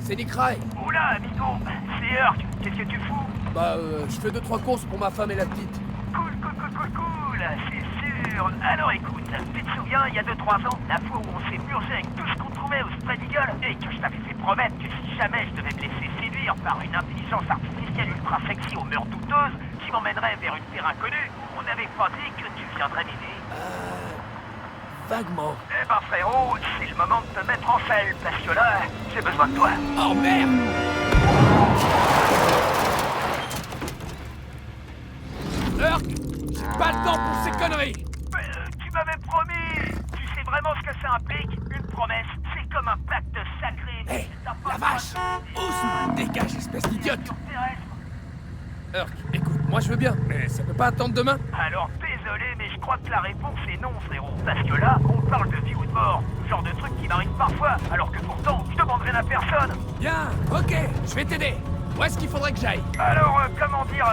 c'est Nick Rai. Oula, amigo, c'est Urk, qu'est-ce que tu fous? Je fais 2-3 courses pour ma femme et la petite. Cool, c'est sûr. Alors écoute, tu te souviens, il y a 2-3 ans, la fois où on s'est murgé avec tout ce qu'on trouvait au Spread Eagle, et que je t'avais fait promettre que si jamais je devais me laisser séduire par une intelligence artificielle ultra sexy aux mœurs douteuses, qui m'emmènerait vers une terre inconnue, on n'avait pas dit que tu viendrais m'aider. Vaguement. Eh ben frérot, c'est le moment de te mettre en selle, parce que là, j'ai besoin de toi. Oh merde! Urk, j'ai pas le temps pour ces conneries! Tu m'avais promis. Tu sais vraiment ce que ça implique? Une promesse, c'est comme un pacte sacré. Hé, la vache! Ous, dégage, espèce d'idiote! Urk, écoute, moi je veux bien, mais ça peut pas attendre demain? Alors désolé, mais je crois que la réponse est non, frérot. Parce que là, on parle de vie ou de mort. Le genre de truc qui m'arrive parfois, alors que pourtant, je demande rien à personne. Bien, ok, je vais t'aider. Où est-ce qu'il faudrait que j'aille? Alors, comment dire,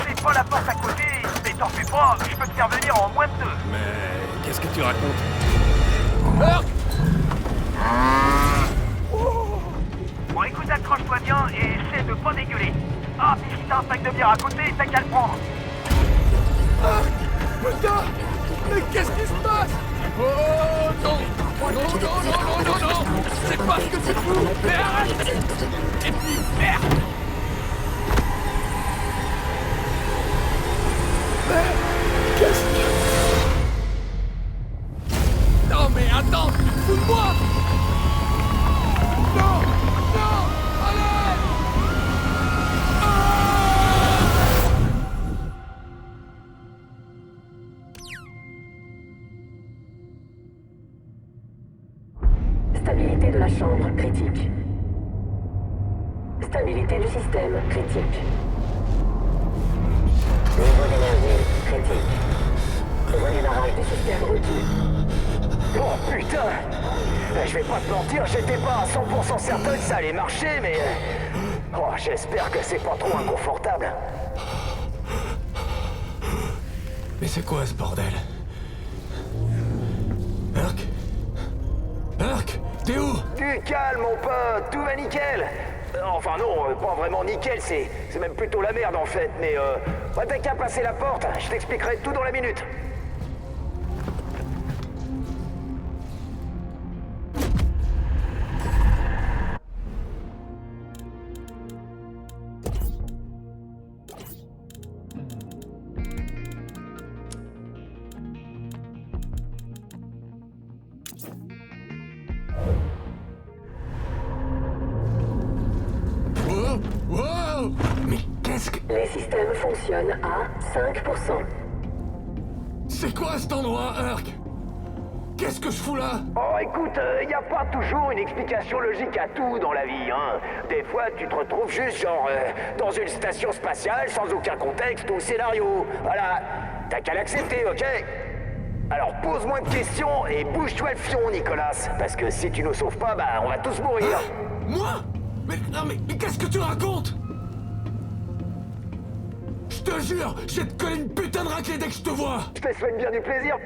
c'est pas la porte à côté, mais t'en fais pas, je peux te faire venir en moins de 2. Mais qu'est-ce que tu racontes? Urk! Bon, écoute, accroche-toi bien et essaie de pas dégueuler. Ah, puis si t'as un pack de bière à côté, t'as qu'à le prendre. Ah, putain! Mais qu'est-ce qui se passe? Oh non! Non! C'est pas ce que tu fous! Mais arrête! Et puis, merde! Mais qu'est-ce que... Non mais attends! Fous de moi! Non! Allez! Stabilité de la chambre critique. Stabilité du système critique. Niveau d'énergie critique. Redémarrage du système requis. Oh putain! Je vais pas te mentir, j'étais pas à 100% certain que ça allait marcher, mais... Oh, j'espère que c'est pas trop inconfortable. Mais c'est quoi ce bordel? Urk? Urk? T'es où? Du calme, mon pote, tout va nickel. Enfin non, pas vraiment nickel, c'est même plutôt la merde en fait, mais bah, t'as qu'à passer la porte, je t'expliquerai tout dans la minute. Wow! Mais qu'est-ce que... Les systèmes fonctionnent à 5%. C'est quoi cet endroit, Urk? Qu'est-ce que je fous là? Oh écoute, y a pas toujours une explication logique à tout dans la vie, hein. Des fois tu te retrouves juste genre dans une station spatiale sans aucun contexte ou scénario. Voilà, t'as qu'à l'accepter, ok? Alors pose moins de questions et bouge-toi le fion, Nicolas. Parce que si tu nous sauves pas, bah on va tous mourir. Moi? Mais non mais qu'est-ce que tu racontes? Je te jure, je vais te coller une putain de raclée dès que je te vois! Je te souhaite bien du plaisir.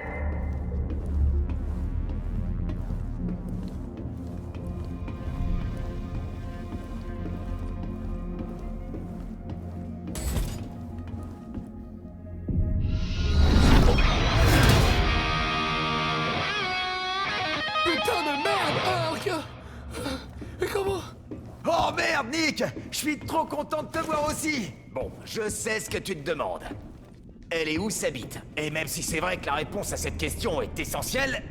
Putain de merde, Urk! Mais comment? Oh merde, Nick! Je suis trop content de te voir aussi! Bon, je sais ce que tu te demandes. Elle est où sa bite? Et même si c'est vrai que la réponse à cette question est essentielle,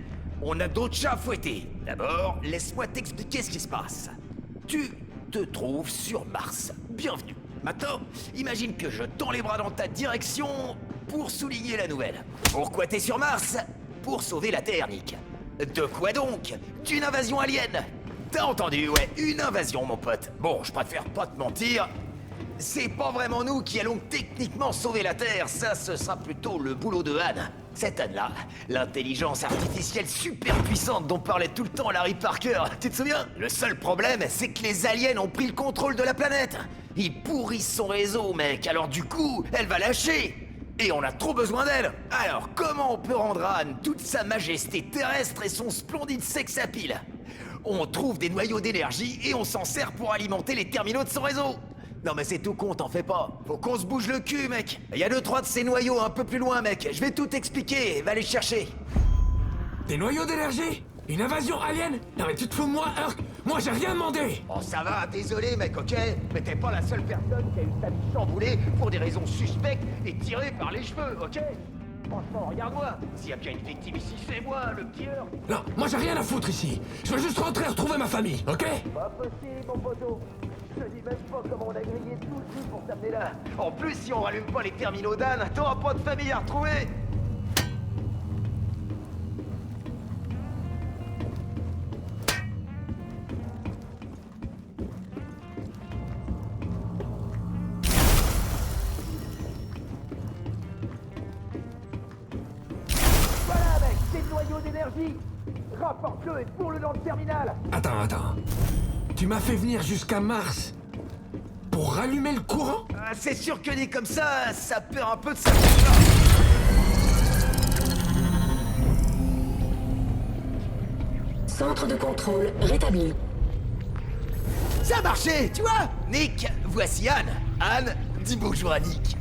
on a d'autres chats à fouetter. D'abord, laisse-moi t'expliquer ce qui se passe. Tu te trouves sur Mars. Bienvenue. Maintenant, imagine que je tends les bras dans ta direction pour souligner la nouvelle. Pourquoi t'es sur Mars? Pour sauver la Terre, Nick. De quoi donc? D'une invasion alien. T'as entendu, ouais, une invasion, mon pote. Bon, je préfère pas te mentir. C'est pas vraiment nous qui allons techniquement sauver la Terre, ça, ce sera plutôt le boulot de Anne. Cette Anne-là, l'intelligence artificielle super puissante dont parlait tout le temps Larry Parker, tu te souviens? Le seul problème, c'est que les aliens ont pris le contrôle de la planète. Ils pourrissent son réseau, mec, alors du coup, elle va lâcher. Et on a trop besoin d'elle. Alors, comment on peut rendre à Anne toute sa majesté terrestre et son splendide sex appeal? On trouve des noyaux d'énergie et on s'en sert pour alimenter les terminaux de son réseau. Non mais c'est tout con, t'en fais pas. Faut qu'on se bouge le cul, mec. Il y a 2-3 de ces noyaux un peu plus loin, mec. Je vais tout expliquer, va les chercher. Des noyaux d'énergie? Une invasion alien? Non mais tu te fous de moi, Herc? Moi j'ai rien demandé! Oh ça va, désolé mec, ok? Mais t'es pas la seule personne qui a eu sa vie chamboulée pour des raisons suspectes et tirée par les cheveux, ok? Franchement, regarde-moi. S'il y a bien une victime ici, c'est moi, le petit Herc. Non, moi j'ai rien à foutre ici. Je veux juste rentrer et retrouver ma famille, ok? Pas possible, mon poteau. Je dis même pas comment on a grillé tout le truc pour t'amener là. En plus, si on rallume pas les terminaux d'âne, t'auras pas de famille à retrouver. Voilà, mec, c'est le noyau d'énergie. Rapporte-le et pour le dans le terminal. Attends. Tu m'as fait venir jusqu'à Mars pour rallumer le courant? Ah, c'est sûr que dit comme ça perd un peu de sa... Centre de contrôle rétabli. Ça a marché, tu vois? Nick, voici Anne. Anne, dis bonjour à Nick.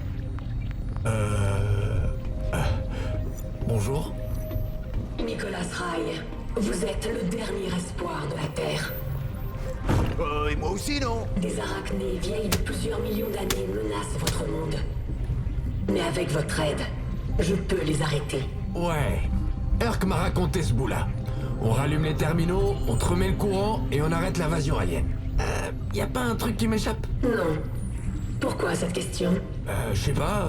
Bonjour. Nicolas Rai, vous êtes le dernier espoir de la Terre. Et moi aussi, non? Des arachnés vieilles de plusieurs millions d'années menacent votre monde. Mais avec votre aide, je peux les arrêter. Ouais. Herc m'a raconté ce bout-là. On rallume les terminaux, on te remet le courant et on arrête l'invasion alien. Y a pas un truc qui m'échappe? Non. Pourquoi cette question? Je sais pas.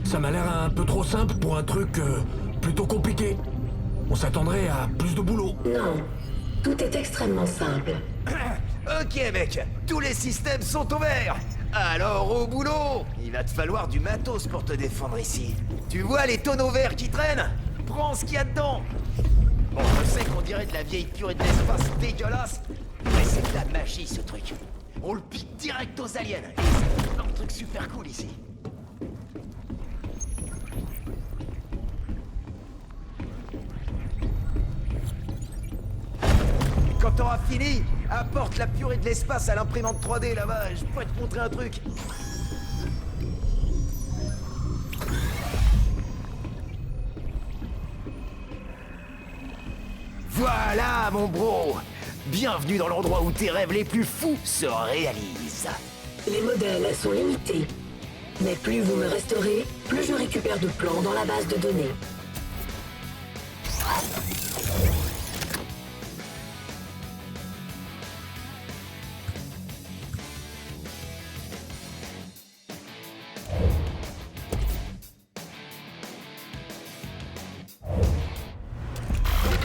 Ça m'a l'air un peu trop simple pour un truc plutôt compliqué. On s'attendrait à plus de boulot. Non. Tout est extrêmement simple. Ok, mec, tous les systèmes sont ouverts. Alors, au boulot. Il va te falloir du matos pour te défendre ici. Tu vois les tonneaux verts qui traînent? Prends ce qu'il y a dedans. Bon, je sais qu'on dirait de la vieille purée de l'espace dégueulasse, mais c'est de la magie, ce truc. On le pique direct aux aliens. Et c'est un truc super cool ici. Quand t'auras fini, apporte la purée de l'espace à l'imprimante 3D là-bas. Je pourrais te montrer un truc. Voilà, mon bro. Bienvenue dans l'endroit où tes rêves les plus fous se réalisent. Les modèles sont limités. Mais plus vous me restaurez, plus je récupère de plans dans la base de données.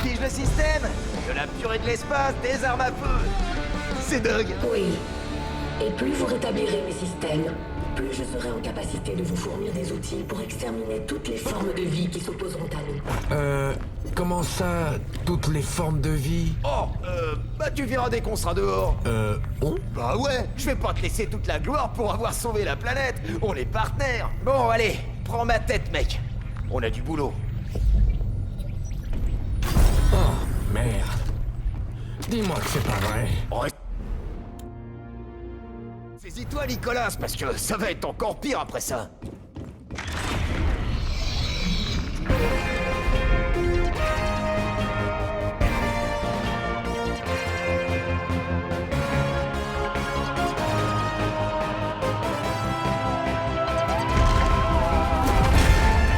Pige le système. De la purée de l'espace, des armes à feu. C'est dingue. Oui. Et plus vous rétablirez mes systèmes, plus je serai en capacité de vous fournir des outils pour exterminer toutes les formes de vie qui s'opposeront à nous. Comment ça, toutes les formes de vie? Oh, bah tu verras dès qu'on sera dehors. On? Bah ouais, je vais pas te laisser toute la gloire pour avoir sauvé la planète. On est partenaires. Bon, allez, prends ma tête, mec. On a du boulot. Oh, merde. Dis-moi que c'est pas vrai. Saisis-toi, Nicolas, parce que ça va être encore pire après ça.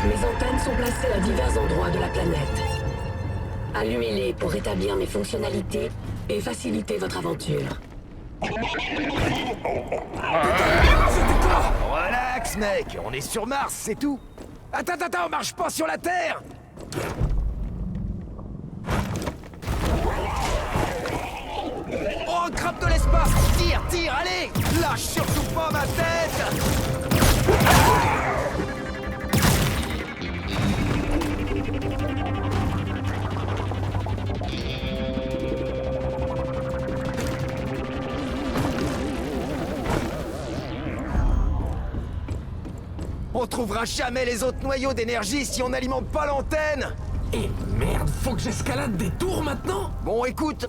Mes antennes sont placées à divers endroits de la planète. Allumez-les pour rétablir mes fonctionnalités et faciliter votre aventure. Relax, mec, on est sur Mars, c'est tout. Attends, on marche pas sur la Terre. Oh, crabe de l'espace. Tire, allez. Lâche surtout pas ma tête. On trouvera jamais les autres noyaux d'énergie si on n'alimente pas l'antenne. Et merde, faut que j'escalade des tours maintenant? Bon, écoute,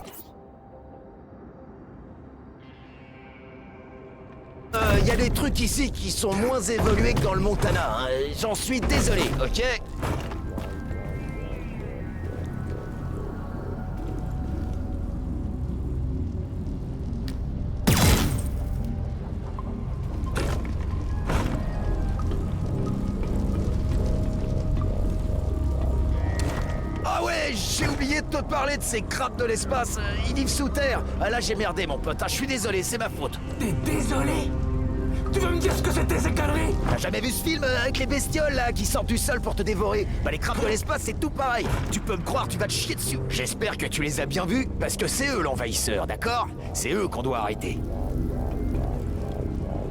y a des trucs ici qui sont moins évolués que dans le Montana, hein. J'en suis désolé, ok? Ah ouais, j'ai oublié de te parler de ces crabes de l'espace. Ils vivent sous terre. Ah là, j'ai merdé, mon pote. Ah, je suis désolé, c'est ma faute. T'es désolé? Tu veux me dire ce que c'était ces conneries? T'as jamais vu ce film avec les bestioles là qui sortent du sol pour te dévorer? Bah les crabes de l'espace c'est tout pareil. Tu peux me croire, tu vas te chier dessus. J'espère que tu les as bien vus, parce que c'est eux l'envahisseur, d'accord? C'est eux qu'on doit arrêter.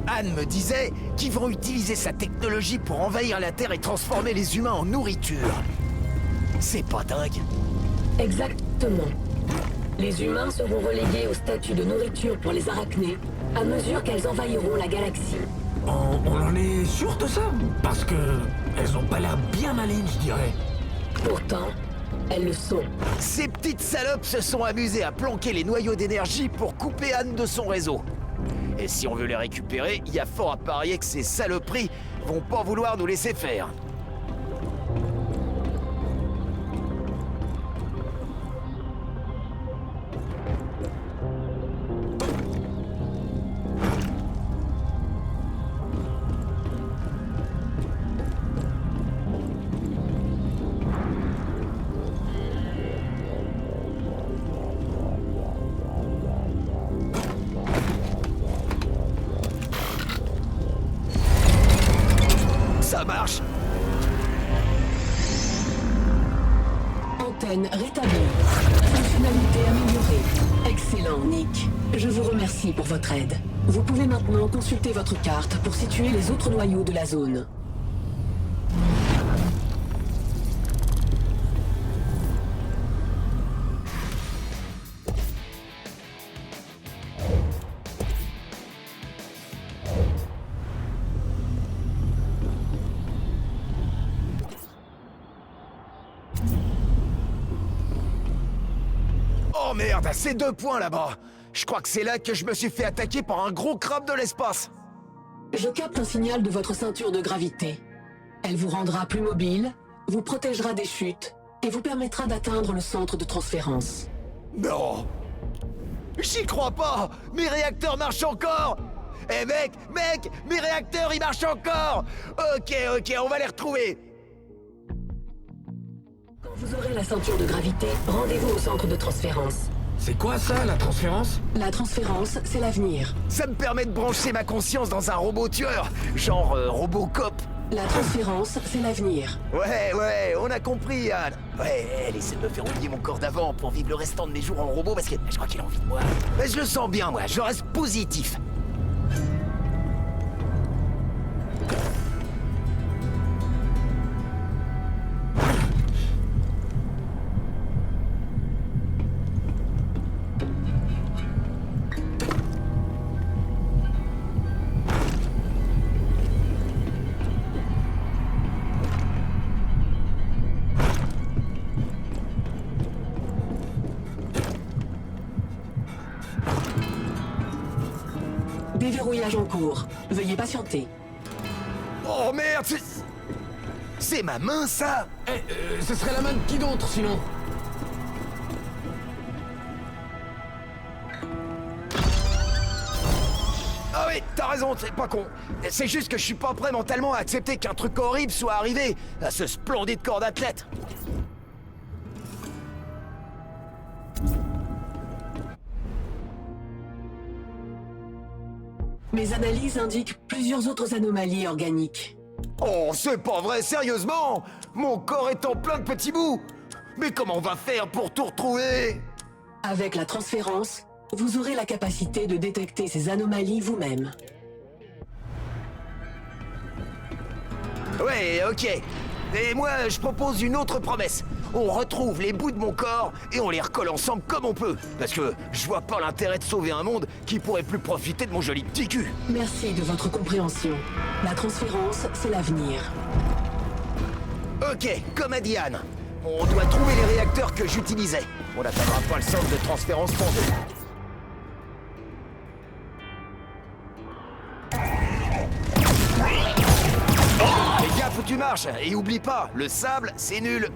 Anne me disait qu'ils vont utiliser sa technologie pour envahir la Terre et transformer les humains en nourriture. C'est pas dingue? Exactement. Les humains seront relégués au statut de nourriture pour les arachnés à mesure qu'elles envahiront la galaxie. On en est sûr de ça? Parce que elles ont pas l'air bien malines, je dirais. Pourtant, elles le sont. Ces petites salopes se sont amusées à planquer les noyaux d'énergie pour couper Anne de son réseau. Et si on veut les récupérer, il y a fort à parier que ces saloperies vont pas vouloir nous laisser faire. Ça marche. Antenne rétablie. Fonctionnalité améliorée. Excellent, Nick. Je vous remercie pour votre aide. Vous pouvez maintenant consulter votre carte pour situer les autres noyaux de la zone. Oh merde, ces 2 points là-bas. Je crois que c'est là que je me suis fait attaquer par un gros crabe de l'espace. Je capte un signal de votre ceinture de gravité. Elle vous rendra plus mobile, vous protégera des chutes et vous permettra d'atteindre le centre de transférence. Non. J'y crois pas. Mes réacteurs marchent encore. Eh mec, mes réacteurs ils marchent encore. Ok, on va les retrouver. Quand vous aurez la ceinture de gravité, rendez-vous au centre de transférence. C'est quoi ça, la transférence? La transférence, c'est l'avenir. Ça me permet de brancher ma conscience dans un robot tueur, genre Robocop. La transférence, c'est l'avenir. Ouais, on a compris, Anne. Ouais, elle essaie de me faire oublier mon corps d'avant pour vivre le restant de mes jours en robot parce que je crois qu'elle a envie de moi. Mais je le sens bien, moi, je reste positif. Déverrouillage en cours. Veuillez patienter. Oh merde, c'est ma main, ça. Ce serait la main de qui d'autre, sinon? Ah oui, t'as raison, c'est pas con. C'est juste que je suis pas prêt mentalement à accepter qu'un truc horrible soit arrivé à ce splendide corps d'athlète. Mes analyses indiquent plusieurs autres anomalies organiques. Oh, c'est pas vrai, sérieusement? Mon corps est en plein de petits bouts. Mais comment on va faire pour tout retrouver? Avec la transférence, vous aurez la capacité de détecter ces anomalies vous-même. Ouais, ok. Et moi, je propose une autre promesse. On retrouve les bouts de mon corps et on les recolle ensemble comme on peut. Parce que je vois pas l'intérêt de sauver un monde qui pourrait plus profiter de mon joli petit cul. Merci de votre compréhension. La transférence, c'est l'avenir. Ok, comme a dit Anne. On doit trouver les réacteurs que j'utilisais. On n'atteindra pas le centre de transférence pour deux. marche. Et oublie pas, le sable, c'est nul.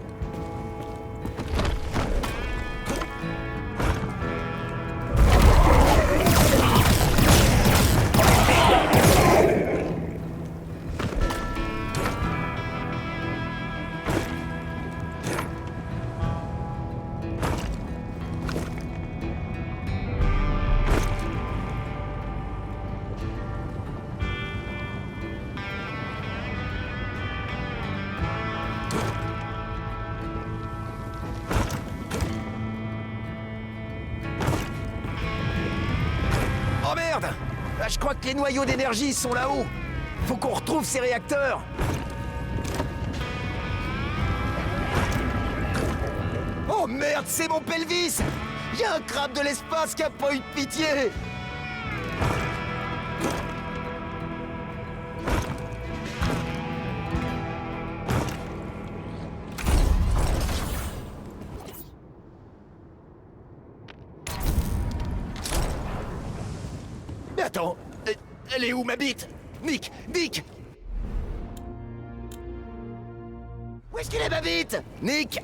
Oh merde! Ah, je crois que les noyaux d'énergie sont là-haut. Faut qu'on retrouve ces réacteurs. Oh merde, c'est mon pelvis! Y a un crabe de l'espace qui a pas eu de pitié! Mais attends, elle est où ma bite? Nick! Nick! Où est-ce qu'il est ma bite? Nick!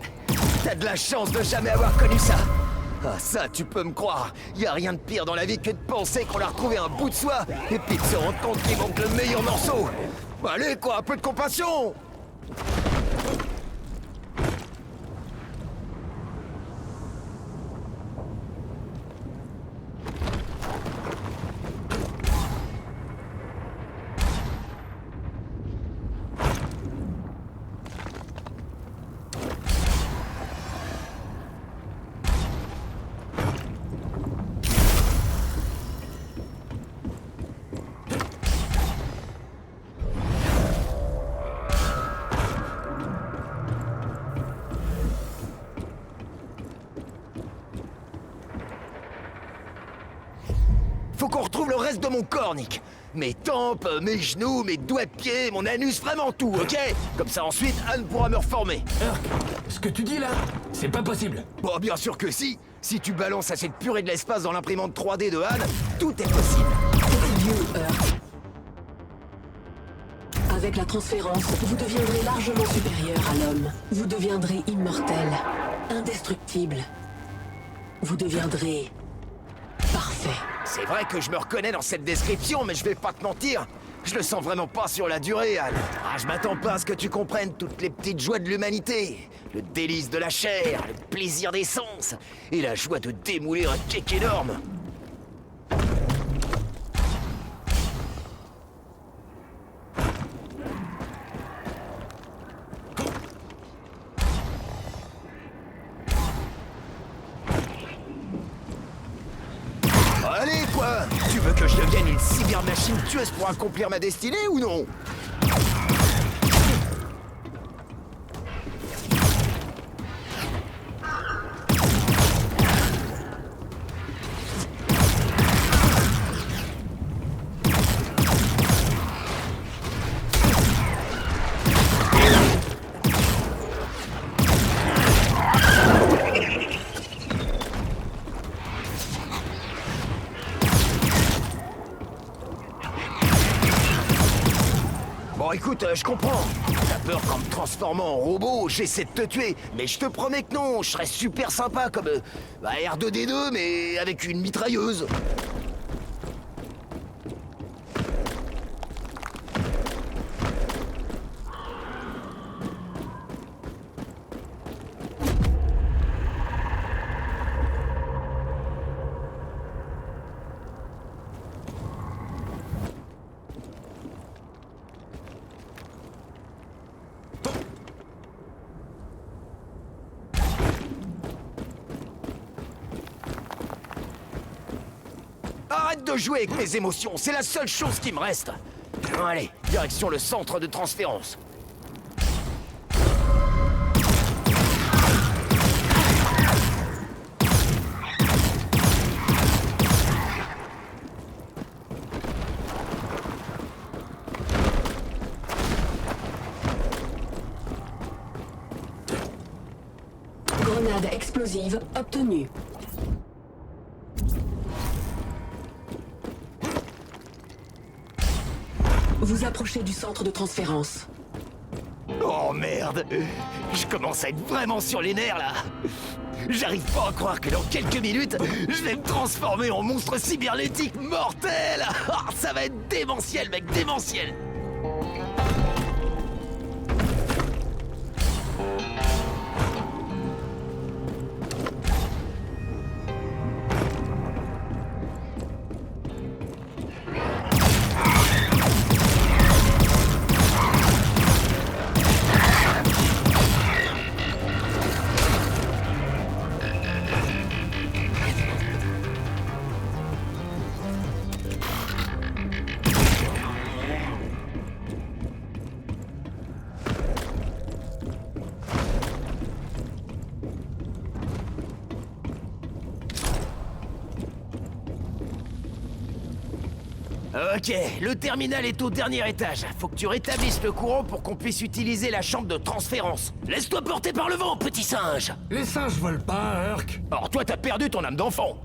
T'as de la chance de jamais avoir connu ça! Ah ça, tu peux me croire, y a rien de pire dans la vie que de penser qu'on a retrouvé un bout de soi et puis de se rendre compte qu'il manque le meilleur morceau! Bah, allez quoi, un peu de compassion! Faut qu'on retrouve le reste de mon corps, Nick. Mes tempes, mes genoux, mes doigts de pied, mon anus, vraiment tout, ok? Comme ça ensuite, Anne pourra me reformer. Herc, ce que tu dis là, c'est pas possible. Bon, bien sûr que si. Si tu balances assez de purée de l'espace dans l'imprimante 3D de Anne, tout est possible. Petit vieux Earth. Avec la transférence, vous deviendrez largement supérieur à l'homme. Vous deviendrez immortel, indestructible. Vous deviendrez parfait. C'est vrai que je me reconnais dans cette description, mais je vais pas te mentir. Je le sens vraiment pas sur la durée, Anne. Ah, je m'attends pas à ce que tu comprennes toutes les petites joies de l'humanité. Le délice de la chair, le plaisir des sens, et la joie de démouler un cake énorme. Allez, quoi! Tu veux que je devienne une cybermachine tueuse pour accomplir ma destinée ou non? Bon, écoute, je comprends. T'as peur qu'en me transformant en robot, j'essaie de te tuer. Mais je te promets que non, je serais super sympa comme R2D2, mais avec une mitrailleuse. Arrête de jouer avec mes émotions, c'est la seule chose qui me reste. Allez, direction le centre de transférence. Grenade explosive obtenue. Vous approchez du centre de transférence. Oh merde! Je commence à être vraiment sur les nerfs là! J'arrive pas à croire que dans quelques minutes, je vais me transformer en monstre cybernétique mortel! Ah, ça va être démentiel, mec, démentiel! Ok, le terminal est au dernier étage. Faut que tu rétablisses le courant pour qu'on puisse utiliser la chambre de transférence. Laisse-toi porter par le vent, petit singe! Les singes volent pas, Herc. Or toi, t'as perdu ton âme d'enfant.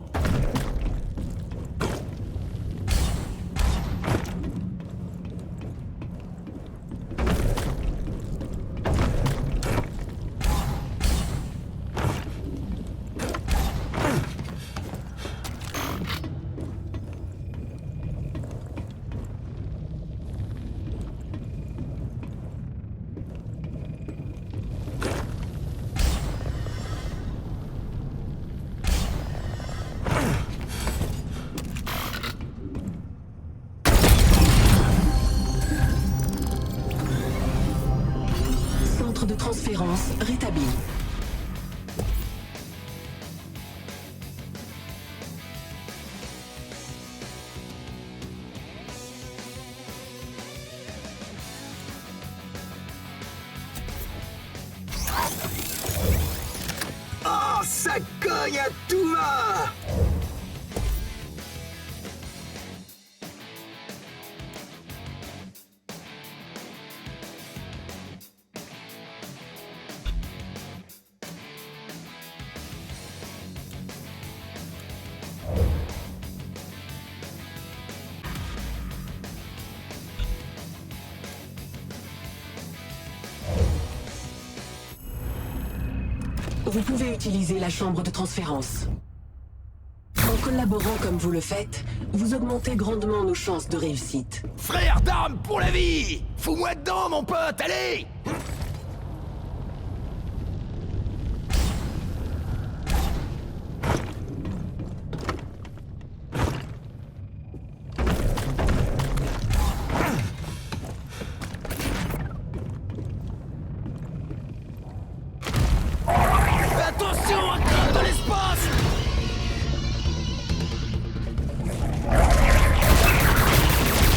Centre de transférence rétabli. Oh, ça cogne à tout va! Vous pouvez utiliser la chambre de transférence. En collaborant comme vous le faites, vous augmentez grandement nos chances de réussite. Frère d'armes pour la vie! Fous-moi dedans, mon pote, allez! Attention, un crabe de l'espace!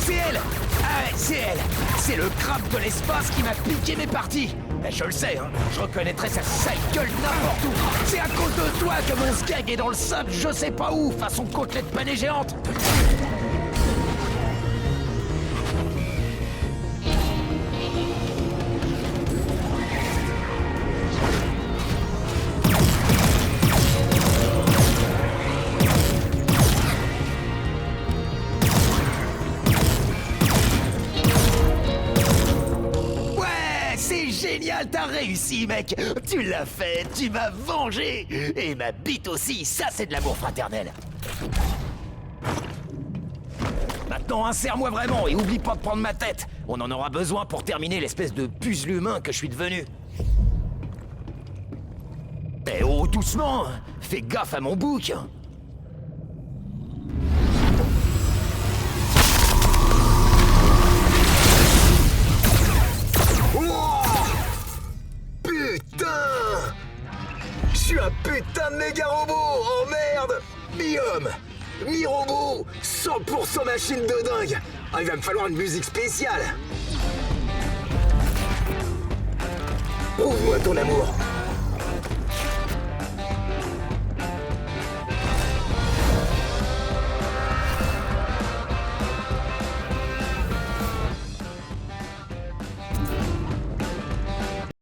C'est elle! Ah ouais, c'est elle! C'est le crabe de l'espace qui m'a piqué mes parties! Eh, je le sais, hein, je reconnaîtrais sa sale gueule n'importe où! C'est à cause de toi que mon skag est dans le sable, je sais pas où, façon côtelette panée géante! Génial, t'as réussi, mec! Tu l'as fait, tu m'as vengé! Et ma bite aussi, ça c'est de l'amour fraternel! Maintenant, insère-moi vraiment et oublie pas de prendre ma tête! On en aura besoin pour terminer l'espèce de puzzle humain que je suis devenu! Eh oh, doucement! Fais gaffe à mon bouc! Je suis un putain de méga robot! Oh merde! Mi-homme! Mi-robot! 100% machine de dingue! Ah, il va me falloir une musique spéciale! Prouve-moi ton amour!